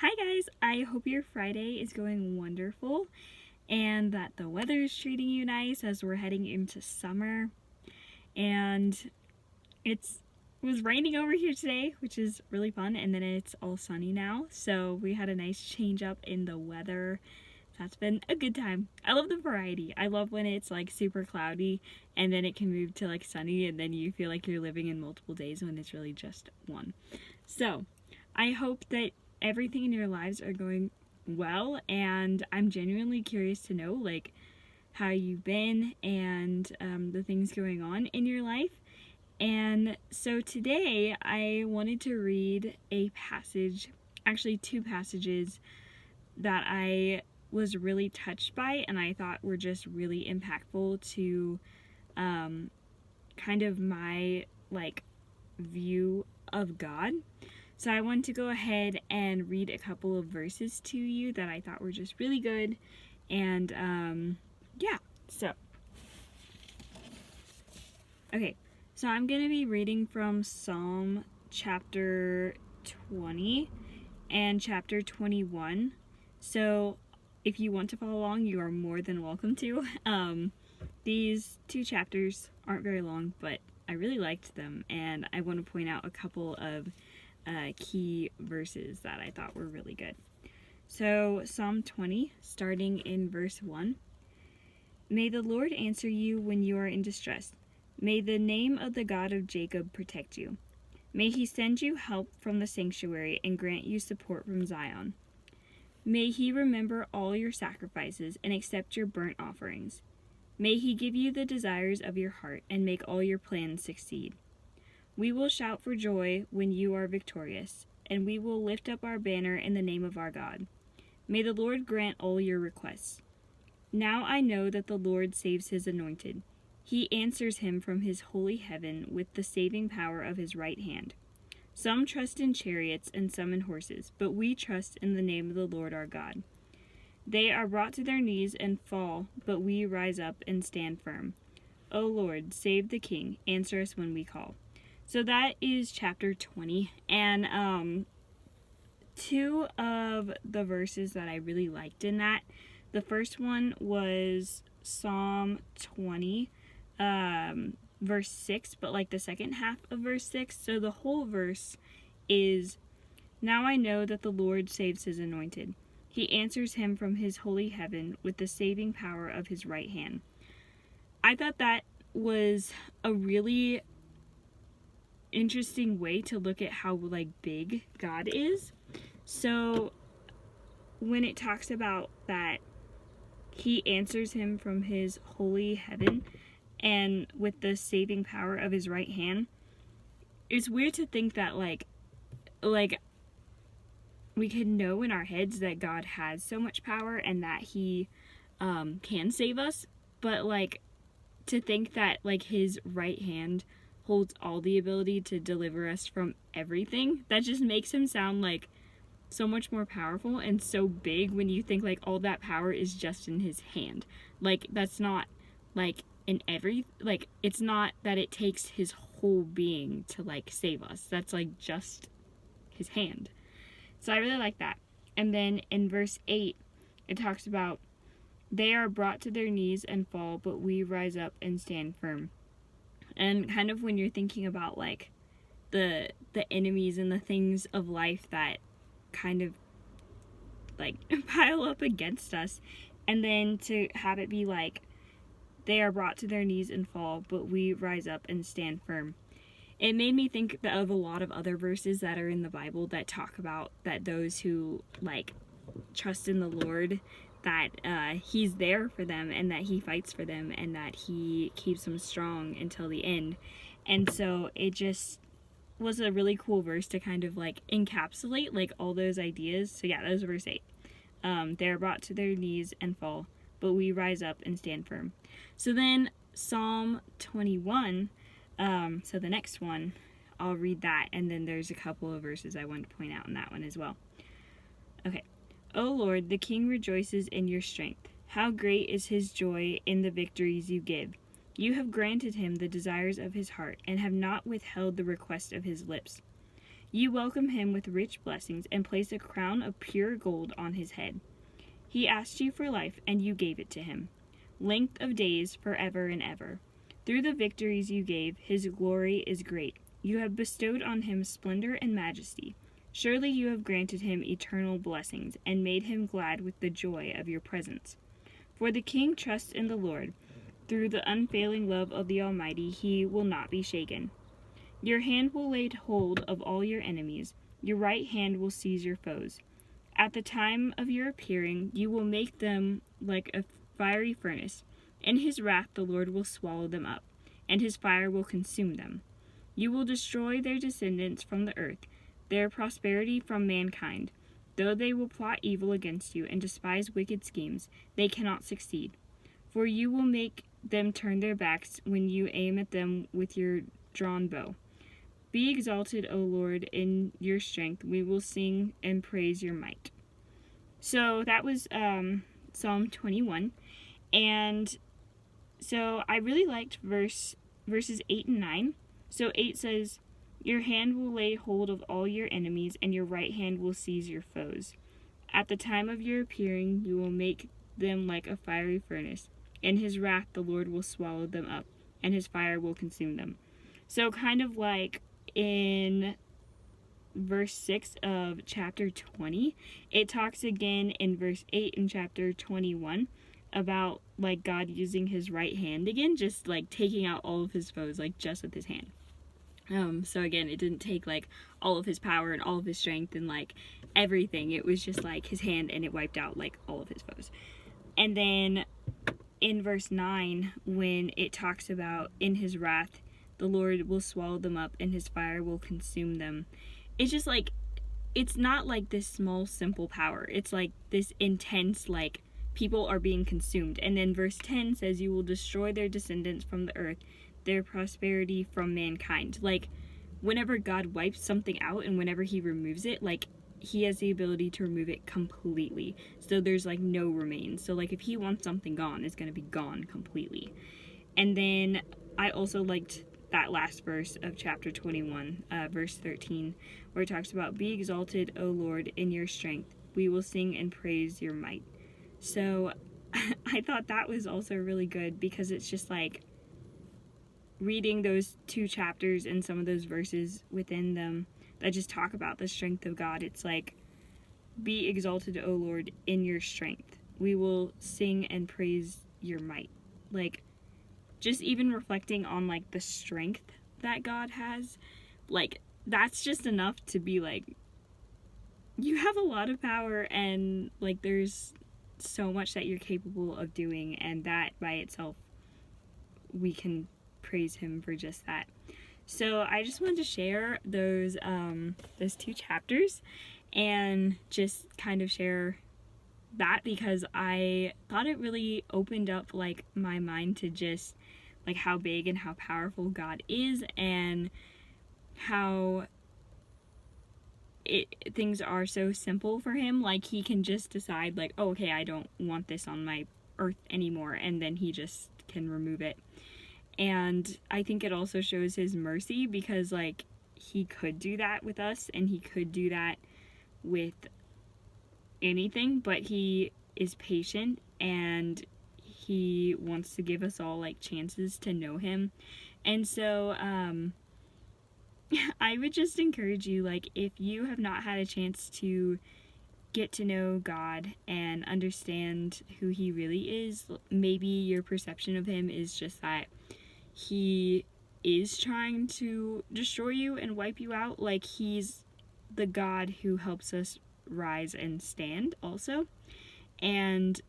Hi guys, I hope your Friday is going wonderful and that the weather is treating you nice as we're heading into summer. And it was raining over here today, which is really fun, and then it's all sunny now. So we had a nice change up in the weather. That's been a good time. I love the variety. I love when it's like super cloudy and then it can move to like sunny and then you feel like you're living in multiple days when it's really just one. So I hope that everything in your lives are going well, and I'm genuinely curious to know like how you've been and the things going on in your life. And so today I wanted to read a passage, actually two passages that I was really touched by and I thought were just really impactful to kind of my like view of God. So I wanted to go ahead and read a couple of verses to you that I thought were just really good. And yeah, so okay, so I'm going to be reading from Psalm chapter 20 and chapter 21. So if you want to follow along, you are more than welcome to. These two chapters aren't very long, but I really liked them, and I want to point out a couple of key verses that I thought were really good. So Psalm 20, starting in verse 1. May the Lord answer you when you are in distress. May the name of the God of Jacob protect you. May he send you help from the sanctuary and grant you support from Zion. May he remember all your sacrifices and accept your burnt offerings. May he give you the desires of your heart and make all your plans succeed. We will shout for joy when you are victorious, and we will lift up our banner in the name of our God. May the Lord grant all your requests. Now I know that the Lord saves his anointed. He answers him from his holy heaven with the saving power of his right hand. Some trust in chariots and some in horses, but we trust in the name of the Lord our God. They are brought to their knees and fall, but we rise up and stand firm. O Lord, save the king. Answer us when we call. So that is chapter 20, and two of the verses that I really liked in that. The first one was Psalm 20, verse 6, but like the second half of verse 6. So the whole verse is, Now I know that the Lord saves his anointed. He answers him from his holy heaven with the saving power of his right hand. I thought that was a really interesting way to look at how like big God is. So when it talks about that he answers him from his holy heaven and with the saving power of his right hand, it's weird to think that like we can know in our heads that God has so much power and that he can save us, but like to think that like his right hand holds all the ability to deliver us from everything, that just makes him sound like so much more powerful and so big when you think like all that power is just in his hand. Like that's not like it's not that it takes his whole being to like save us. That's like just his hand. So I really like that. And then in verse 8 it talks about, they are brought to their knees and fall, but we rise up and stand firm. And kind of when you're thinking about like the enemies and the things of life that kind of like pile up against us, and then to have it be like, they are brought to their knees and fall, but we rise up and stand firm. It made me think of a lot of other verses that are in the Bible that talk about that those who like trust in the Lord, that he's there for them and that he fights for them and that he keeps them strong until the end. And so it just was a really cool verse to kind of like encapsulate like all those ideas. So yeah, that was verse 8. They're brought to their knees and fall, but we rise up and stand firm. So then Psalm 21, so the next one, I'll read that, and then there's a couple of verses I want to point out in that one as well. Okay. O Lord, the king rejoices in your strength. How great is his joy in the victories you give. You have granted him the desires of his heart and have not withheld the request of his lips. You welcome him with rich blessings and place a crown of pure gold on his head. He asked you for life, and you gave it to him. Length of days forever and ever. Through the victories you gave, his glory is great. You have bestowed on him splendor and majesty. Surely you have granted him eternal blessings, and made him glad with the joy of your presence. For the king trusts in the Lord. Through the unfailing love of the Almighty, he will not be shaken. Your hand will lay hold of all your enemies. Your right hand will seize your foes. At the time of your appearing, you will make them like a fiery furnace. In his wrath, the Lord will swallow them up, and his fire will consume them. You will destroy their descendants from the earth, their prosperity from mankind. Though they will plot evil against you and despise wicked schemes, they cannot succeed. For you will make them turn their backs when you aim at them with your drawn bow. Be exalted, O Lord, in your strength. We will sing and praise your might. So that was Psalm 21. And so I really liked verses 8 and 9. So 8 says, your hand will lay hold of all your enemies, and your right hand will seize your foes. At the time of your appearing, you will make them like a fiery furnace. In his wrath, the Lord will swallow them up, and his fire will consume them. So kind of like in verse 6 of chapter 20, it talks again in verse 8 in chapter 21 about like God using his right hand again, just like taking out all of his foes, like just with his hand. So again, it didn't take like all of his power and all of his strength and like everything. It was just like his hand, and it wiped out like all of his foes. And then in verse 9, when it talks about in his wrath, the Lord will swallow them up and his fire will consume them. It's just like, it's not like this small, simple power. It's like this intense, like people are being consumed. And then verse 10 says, you will destroy their descendants from the earth, their prosperity from mankind. Like, whenever God wipes something out and whenever he removes it, like, he has the ability to remove it completely. So there's, like, no remains. So, like, if he wants something gone, it's going to be gone completely. And then I also liked that last verse of chapter 21, verse 13, where it talks about, be exalted, O Lord, in your strength. We will sing and praise your might. So I thought that was also really good, because it's just like, reading those two chapters and some of those verses within them that just talk about the strength of God. It's like, be exalted, O Lord, in your strength. We will sing and praise your might. Like, just even reflecting on like the strength that God has, like, that's just enough to be like, you have a lot of power, and like there's so much that you're capable of doing, and that by itself, we can praise him for just that. So I just wanted to share those two chapters and just kind of share that, because I thought it really opened up like my mind to just like how big and how powerful God is, and how things are so simple for him. Like, he can just decide like, oh, okay, I don't want this on my earth anymore, and then he just can remove it. And I think it also shows his mercy, because like he could do that with us, and he could do that with anything, but he is patient, and he wants to give us all like chances to know him. And so I would just encourage you, like, if you have not had a chance to get to know God and understand who he really is, maybe your perception of him is just that he is trying to destroy you and wipe you out. Like, he's the God who helps us rise and stand also. And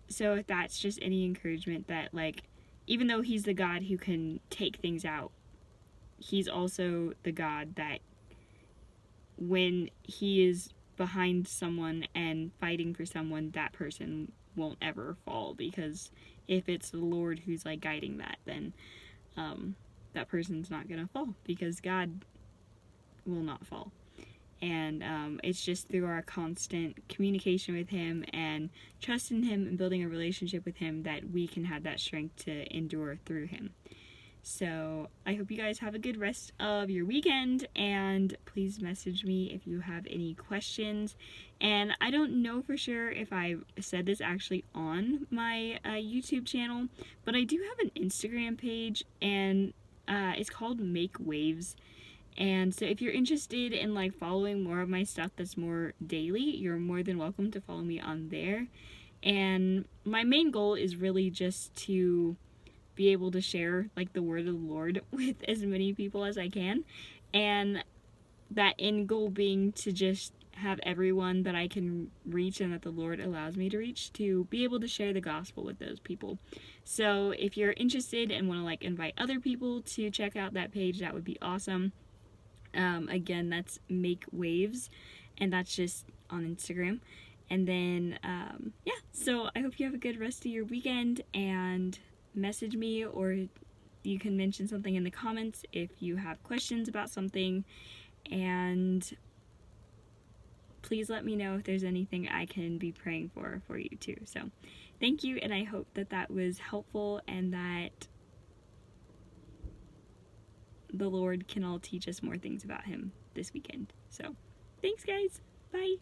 so if that's just any encouragement, that like, even though he's the God who can take things out, he's also the God that when he is behind someone and fighting for someone, that person won't ever fall, because if it's the Lord who's like guiding that, then that person's not gonna fall, because God will not fall. And it's just through our constant communication with him and trust in him and building a relationship with him that we can have that strength to endure through him. So I hope you guys have a good rest of your weekend, and please message me if you have any questions. And I don't know for sure if I said this actually on my YouTube channel, but I do have an Instagram page, and it's called Make Waves. And so if you're interested in like following more of my stuff that's more daily, you're more than welcome to follow me on there. And my main goal is really just to be able to share like the word of the Lord with as many people as I can, and that end goal being to just have everyone that I can reach and that the Lord allows me to reach, to be able to share the gospel with those people. So if you're interested and want to like invite other people to check out that page, that would be awesome. Again, that's Make Waves, and that's just on Instagram. And then yeah, so I hope you have a good rest of your weekend, and message me, or you can mention something in the comments if you have questions about something, and please let me know if there's anything I can be praying for you too. So thank you, and I hope that that was helpful, and that the Lord can all teach us more things about him this weekend. So thanks guys, bye.